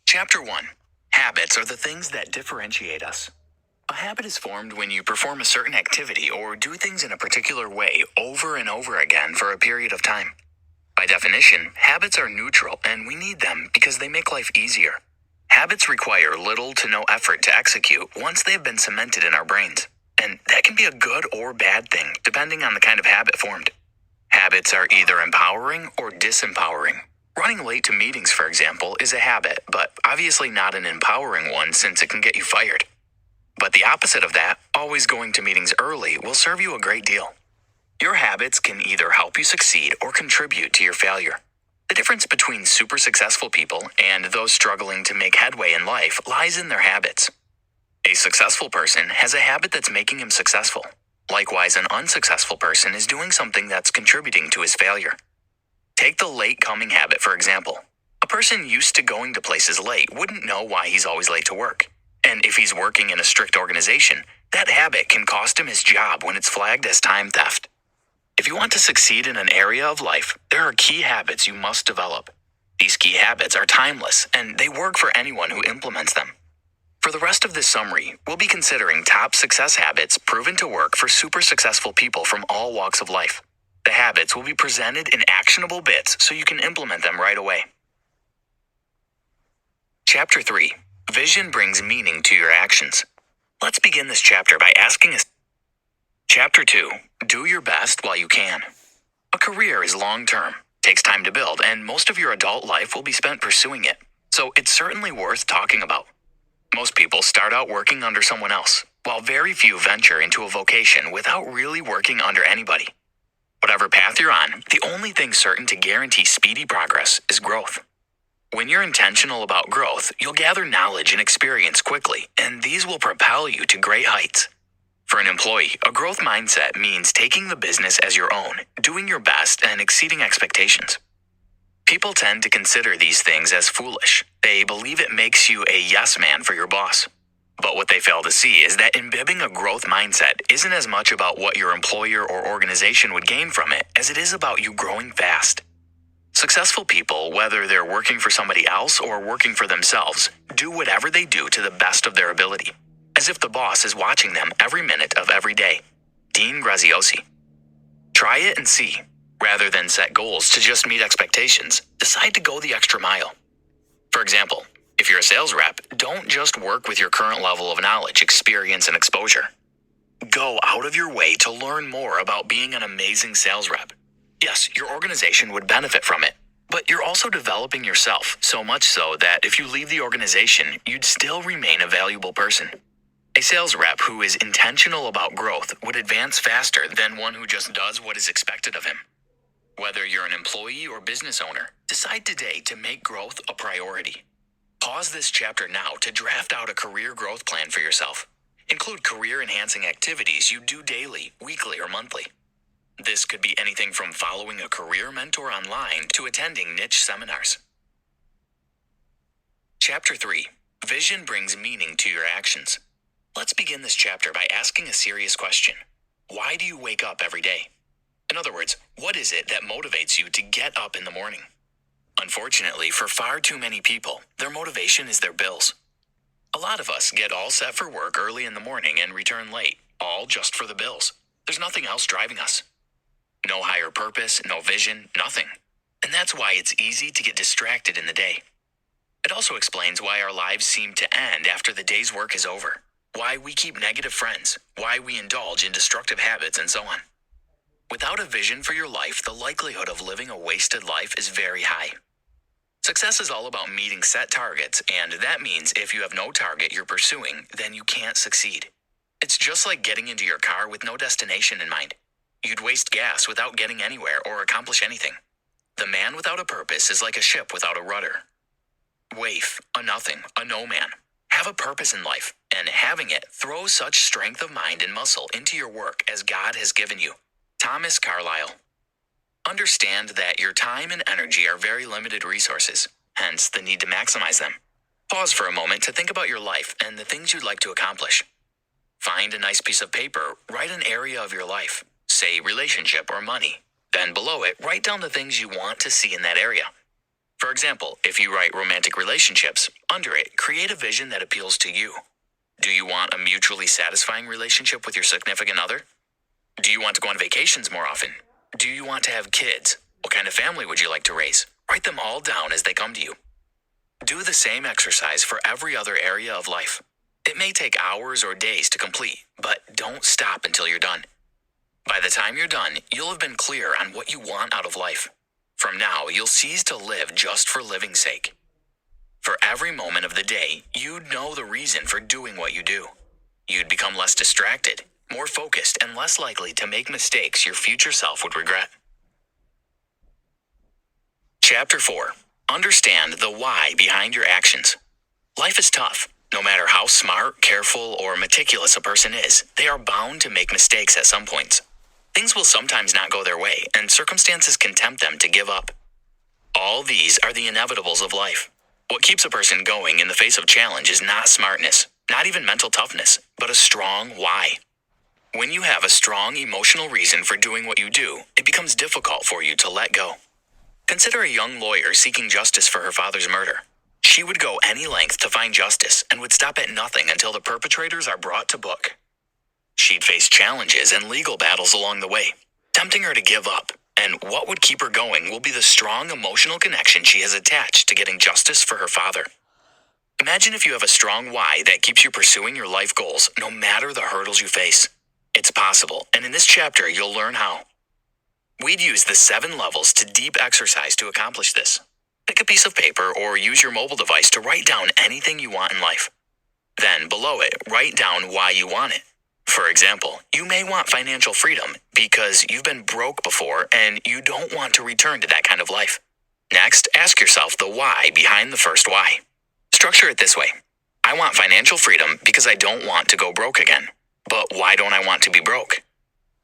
Chapter 1. Habits are the things that differentiate us. A habit is formed when you perform a certain activity or do things in a particular way over and over again for a period of time. By definition, habits are neutral and we need them because they make life easier. Habits require little to no effort to execute once they have been cemented in our brains. And that can be a good or bad thing depending on the kind of habit formed. Habits are either empowering or disempowering. Running late to meetings, for example, is a habit, but obviously not an empowering one since it can get you fired. But the opposite of that, always going to meetings early, will serve you a great deal. Your habits can either help you succeed or contribute to your failure. The difference between super successful people and those struggling to make headway in life lies in their habits. A successful person has a habit that's making him successful. Likewise, an unsuccessful person is doing something that's contributing to his failure. Take the late coming habit, for example. A person used to going to places late wouldn't know why he's always late to work. And if he's working in a strict organization, that habit can cost him his job when it's flagged as time theft. If you want to succeed in an area of life, there are key habits you must develop. These key habits are timeless, and they work for anyone who implements them. For the rest of this summary, we'll be considering top success habits proven to work for super successful people from all walks of life. The habits will be presented in actionable bits so you can implement them right away. Chapter 3. Vision brings meaning to your actions. Let's begin this chapter by asking us. Chapter 2. Do your best while you can. A career is long-term, takes time to build, and most of your adult life will be spent pursuing it. So it's certainly worth talking about. Most people start out working under someone else, while very few venture into a vocation without really working under anybody. Whatever path you're on, the only thing certain to guarantee speedy progress is growth. When you're intentional about growth, you'll gather knowledge and experience quickly, and these will propel you to great heights. For an employee, a growth mindset means taking the business as your own, doing your best, and exceeding expectations. People tend to consider these things as foolish. They believe it makes you a yes man for your boss. But what they fail to see is that imbibing a growth mindset isn't as much about what your employer or organization would gain from it as it is about you growing fast. Successful people, whether they're working for somebody else or working for themselves, do whatever they do to the best of their ability, as if the boss is watching them every minute of every day. Dean Graziosi. Try it and see. Rather than set goals to just meet expectations, decide to go the extra mile. For example, if you're a sales rep, don't just work with your current level of knowledge, experience, and exposure. Go out of your way to learn more about being an amazing sales rep. Yes, your organization would benefit from it, but you're also developing yourself, so much so that if you leave the organization, you'd still remain a valuable person. A sales rep who is intentional about growth would advance faster than one who just does what is expected of him. Whether you're an employee or business owner, decide today to make growth a priority. Pause this chapter now to draft out a career growth plan for yourself. Include career-enhancing activities you do daily, weekly, or monthly. This could be anything from following a career mentor online to attending niche seminars. Chapter 3. Vision brings meaning to your actions. Let's begin this chapter by asking a serious question. Why do you wake up every day? In other words, what is it that motivates you to get up in the morning? Unfortunately, for far too many people, their motivation is their bills. A lot of us get all set for work early in the morning and return late, all just for the bills. There's nothing else driving us. No higher purpose, no vision, nothing. And that's why it's easy to get distracted in the day. It also explains why our lives seem to end after the day's work is over, why we keep negative friends, why we indulge in destructive habits, and so on. Without a vision for your life, the likelihood of living a wasted life is very high. Success is all about meeting set targets, and that means if you have no target you're pursuing, then you can't succeed. It's just like getting into your car with no destination in mind. You'd waste gas without getting anywhere or accomplish anything. The man without a purpose is like a ship without a rudder. Waif, a nothing, a no man. Have a purpose in life, and having it, throw such strength of mind and muscle into your work as God has given you. Thomas Carlyle. Understand that your time and energy are very limited resources, hence the need to maximize them. Pause for a moment to think about your life and the things you'd like to accomplish. Find a nice piece of paper, write an area of your life, say relationship or money. Then below it, write down the things you want to see in that area. For example, if you write romantic relationships, under it, create a vision that appeals to you. Do you want a mutually satisfying relationship with your significant other? Do you want to go on vacations more often? Do you want to have kids? What kind of family would you like to raise? Write them all down as they come to you. Do the same exercise for every other area of life. It may take hours or days to complete, but don't stop until you're done. By the time you're done, you'll have been clear on what you want out of life. From now, you'll cease to live just for living's sake. For every moment of the day, you'd know the reason for doing what you do. You'd become less distracted, more focused, and less likely to make mistakes your future self would regret. Chapter 4. Understand the why behind your actions. Life is tough. No matter how smart, careful, or meticulous a person is, they are bound to make mistakes at some points. Things will sometimes not go their way, and circumstances can tempt them to give up. All these are the inevitables of life. What keeps a person going in the face of challenge is not smartness, not even mental toughness, but a strong why. When you have a strong emotional reason for doing what you do, it becomes difficult for you to let go. Consider a young lawyer seeking justice for her father's murder. She would go any length to find justice and would stop at nothing until the perpetrators are brought to book. She'd face challenges and legal battles along the way, tempting her to give up, and what would keep her going will be the strong emotional connection she has attached to getting justice for her father. Imagine if you have a strong why that keeps you pursuing your life goals no matter the hurdles you face. It's possible, and in this chapter you'll learn how. We'd use the 7 levels to deep exercise to accomplish this. Pick a piece of paper or use your mobile device to write down anything you want in life. Then, below it, write down why you want it. For example, you may want financial freedom because you've been broke before and you don't want to return to that kind of life. Next, ask yourself the why behind the first why. Structure it this way. I want financial freedom because I don't want to go broke again. But why don't I want to be broke?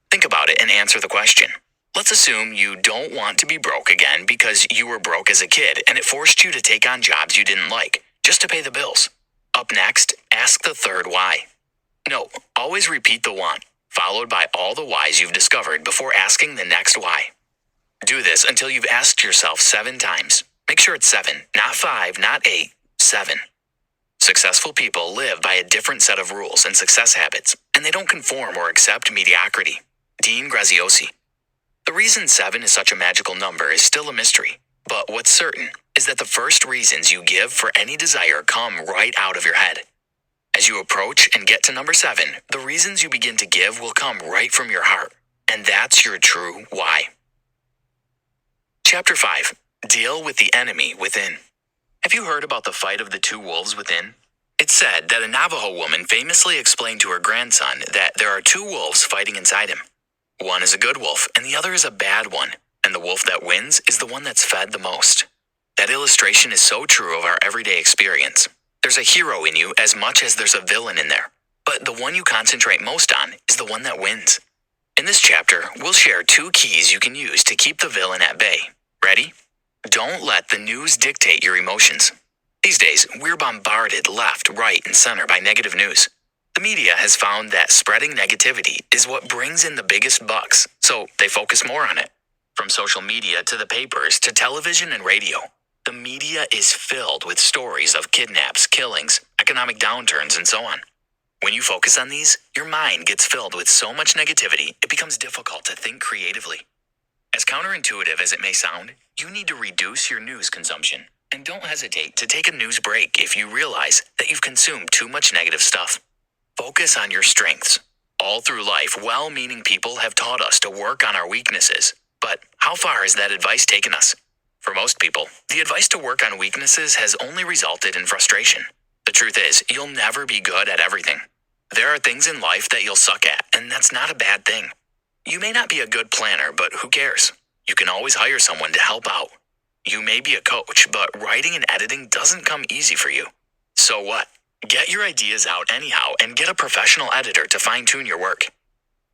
Think about it and answer the question. Let's assume you don't want to be broke again because you were broke as a kid and it forced you to take on jobs you didn't like, just to pay the bills. Up next, ask the third why. No, always repeat the want, followed by all the whys you've discovered before asking the next why. Do this until you've asked yourself 7 times. Make sure it's 7, not 5, not 8, 7. Successful people live by a different set of rules and success habits, and they don't conform or accept mediocrity. Dean Graziosi. The reason 7 is such a magical number is still a mystery, but what's certain is that the first reasons you give for any desire come right out of your head. As you approach and get to number 7, the reasons you begin to give will come right from your heart, and that's your true why. Chapter 5. Deal with the enemy within. Have you heard about the fight of the 2 wolves within? It's said that a Navajo woman famously explained to her grandson that there are 2 wolves fighting inside him. One is a good wolf, and the other is a bad one, and the wolf that wins is the one that's fed the most. That illustration is so true of our everyday experience. There's a hero in you as much as there's a villain in there, but the one you concentrate most on is the one that wins. In this chapter, we'll share 2 keys you can use to keep the villain at bay. Ready? Don't let the news dictate your emotions. These days, we're bombarded left, right, and center by negative news. The media has found that spreading negativity is what brings in the biggest bucks, so they focus more on it. From social media to the papers to television and radio, the media is filled with stories of kidnaps, killings, economic downturns, and so on. When you focus on these, your mind gets filled with so much negativity, it becomes difficult to think creatively. As counterintuitive as it may sound, you need to reduce your news consumption. And don't hesitate to take a news break if you realize that you've consumed too much negative stuff. Focus on your strengths. All through life, well-meaning people have taught us to work on our weaknesses. But how far has that advice taken us? For most people, the advice to work on weaknesses has only resulted in frustration. The truth is, you'll never be good at everything. There are things in life that you'll suck at, and that's not a bad thing. You may not be a good planner, but who cares? You can always hire someone to help out. You may be a coach, but writing and editing doesn't come easy for you. So what? Get your ideas out anyhow and get a professional editor to fine-tune your work.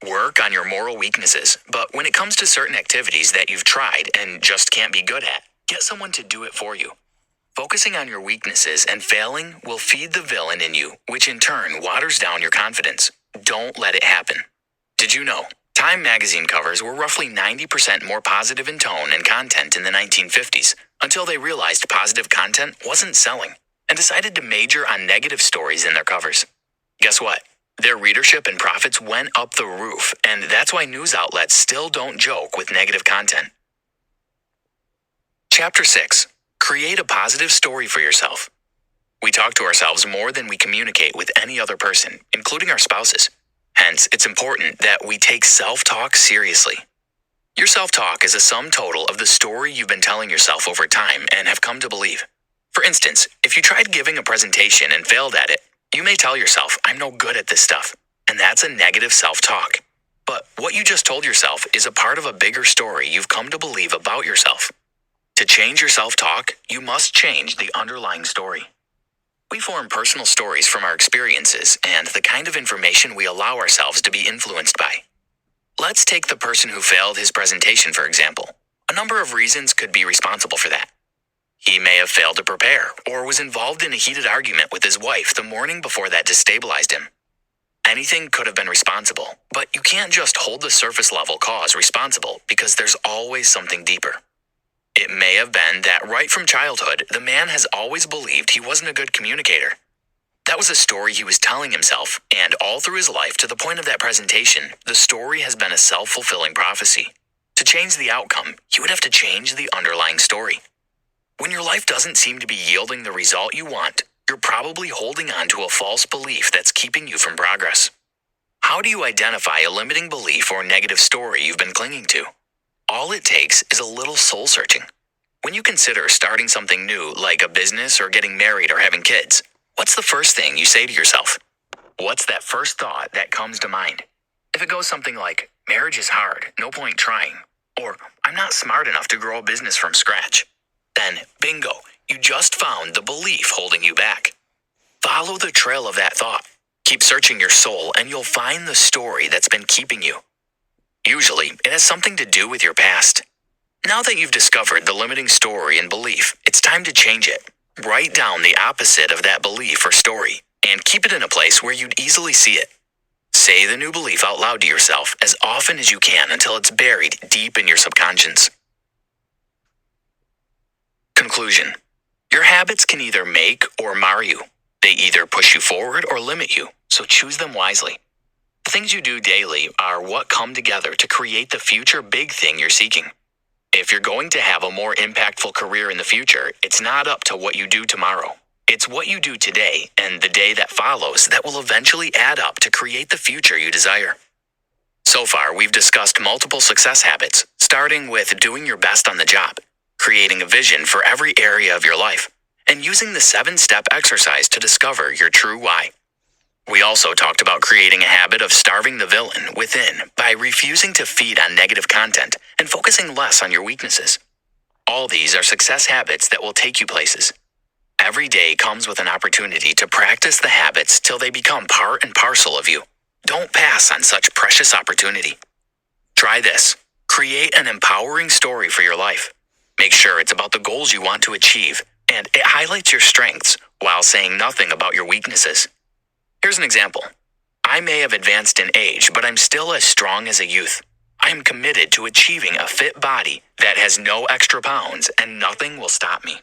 Work on your moral weaknesses, but when it comes to certain activities that you've tried and just can't be good at, get someone to do it for you. Focusing on your weaknesses and failing will feed the villain in you, which in turn waters down your confidence. Don't let it happen. Did you know Time magazine covers were roughly 90% more positive in tone and content in the 1950s until they realized positive content wasn't selling and decided to major on negative stories in their covers. Guess what? Their readership and profits went up the roof, and that's why news outlets still don't joke with negative content. Chapter 6. Create a positive story for yourself. We talk to ourselves more than we communicate with any other person, including our spouses. Hence, it's important that we take self-talk seriously. Your self-talk is a sum total of the story you've been telling yourself over time and have come to believe. For instance, if you tried giving a presentation and failed at it, you may tell yourself, "I'm no good at this stuff," and that's a negative self-talk. But what you just told yourself is a part of a bigger story you've come to believe about yourself. To change your self-talk, you must change the underlying story. We form personal stories from our experiences and the kind of information we allow ourselves to be influenced by. Let's take the person who failed his presentation, for example. A number of reasons could be responsible for that. He may have failed to prepare, or was involved in a heated argument with his wife the morning before that destabilized him. Anything could have been responsible, but you can't just hold the surface level cause responsible because there's always something deeper. It may have been that right from childhood, the man has always believed he wasn't a good communicator. That was a story he was telling himself, and all through his life to the point of that presentation, the story has been a self-fulfilling prophecy. To change the outcome, you would have to change the underlying story. When your life doesn't seem to be yielding the result you want, you're probably holding on to a false belief that's keeping you from progress. How do you identify a limiting belief or negative story you've been clinging to? All it takes is a little soul searching. When you consider starting something new, like a business or getting married or having kids, what's the first thing you say to yourself? What's that first thought that comes to mind? If it goes something like, "Marriage is hard, no point trying," or "I'm not smart enough to grow a business from scratch," then bingo, you just found the belief holding you back. Follow the trail of that thought. Keep searching your soul and you'll find the story that's been keeping you. Usually, it has something to do with your past. Now that you've discovered the limiting story and belief, it's time to change it. Write down the opposite of that belief or story, and keep it in a place where you'd easily see it. Say the new belief out loud to yourself as often as you can until it's buried deep in your subconscious. Conclusion. Your habits can either make or mar you. They either push you forward or limit you, so choose them wisely. The things you do daily are what come together to create the future big thing you're seeking. If you're going to have a more impactful career in the future, it's not up to what you do tomorrow. It's what you do today and the day that follows that will eventually add up to create the future you desire. So far, we've discussed multiple success habits, starting with doing your best on the job, creating a vision for every area of your life, and using the 7-step exercise to discover your true why. We also talked about creating a habit of starving the villain within by refusing to feed on negative content and focusing less on your weaknesses. All these are success habits that will take you places. Every day comes with an opportunity to practice the habits till they become part and parcel of you. Don't pass on such precious opportunity. Try this. Create an empowering story for your life. Make sure it's about the goals you want to achieve, and it highlights your strengths while saying nothing about your weaknesses. Here's an example. I may have advanced in age, but I'm still as strong as a youth. I am committed to achieving a fit body that has no extra pounds, and nothing will stop me.